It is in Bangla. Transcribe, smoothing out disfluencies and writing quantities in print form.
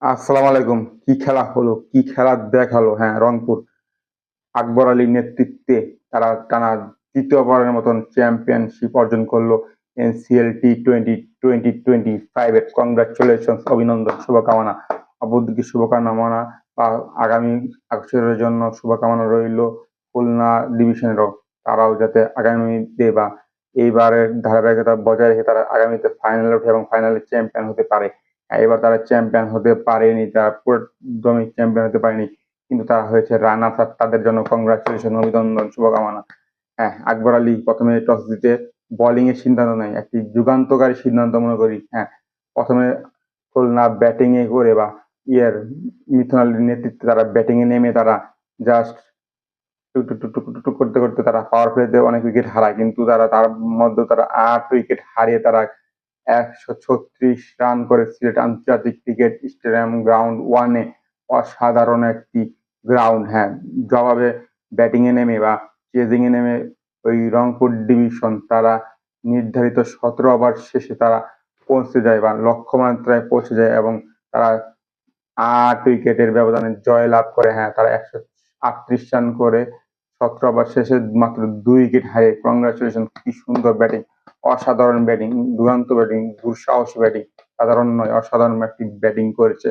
আসসালামু আলাইকুম। কি খেলা হলো, কি খেলা দেখালো! হ্যাঁ, রংপুর আকবর আলীর নেতৃত্বে তারা টানা তৃতীয়বারের মতন চ্যাম্পিয়নশিপ অর্জন করলো এনসিএল টি-20 2025 এর। কংগ্রাচুলেশনস, অভিনন্দন, শুভকামনা। অপরদিকে শুভকামনা আগামী বছরের জন্য শুভকামনা রইল খুলনা ডিভিশনেরও। তারাও যাতে আগামীতে বা এইবারের ধারাবাহিকতা বজায় রেখে তারা আগামীতে ফাইনালে ওঠে এবং ফাইনালে চ্যাম্পিয়ন হতে পারে। এবার তারা চ্যাম্পিয়ন হতে পারেনি, তারা পুরোদমে চ্যাম্পিয়ন হতে পারেনি, কিন্তু তারা হয়েছে রানার্স আপ। তাদের জন্য কংগ্রাচুলেশন, অভিনন্দন, শুভকামনা। হ্যাঁ, আকবর আলী প্রথমে টস জিতে বোলিং এর সিদ্ধান্ত নেয়, একটি যুগান্তকারী সিদ্ধান্ত মনে করি। হ্যাঁ, প্রথমে খুলনা ব্যাটিং এ করে বা মিথুন আলীর নেতৃত্বে তারা ব্যাটিং এ নেমে তারা জাস্ট টুক টুক টুক টুক টুক টুক করতে করতে তারা পাওয়ার প্লেতে অনেক উইকেট হারায়, কিন্তু তার মধ্যে তারা 8 উইকেট হারিয়ে তারা 136 রান করে সিলেট আন্তর্জাতিক ক্রিকেট স্টেডিয়াম গ্রাউন্ড ওয়ানে অসাধারণ একটি গ্রাউন্ড। হ্যাঁ, জবাবে ব্যাটিং এ নেমে বা চেজিং এ নেমে ওই রংপুর ডিভিশন তারা নির্ধারিত 17 ওভার শেষে তারা পৌঁছে যায় বা লক্ষ্যমাত্রায় পৌঁছে যায় এবং তারা 8 উইকেটের ব্যবধানে জয়লাভ করে। হ্যাঁ, তারা 138 রান করে 17 ওভার শেষে মাত্র 2 উইকেট হারিয়ে। কংগ্রাচুলেশন, কি সুন্দর ব্যাটিং, অসাধারণ ব্যাটিং, দুরন্ত ব্যাটিং, দুঃসাহসী ব্যাটিং, সাধারণ নয়, অসাধারণ একটি ব্যাটিং করেছে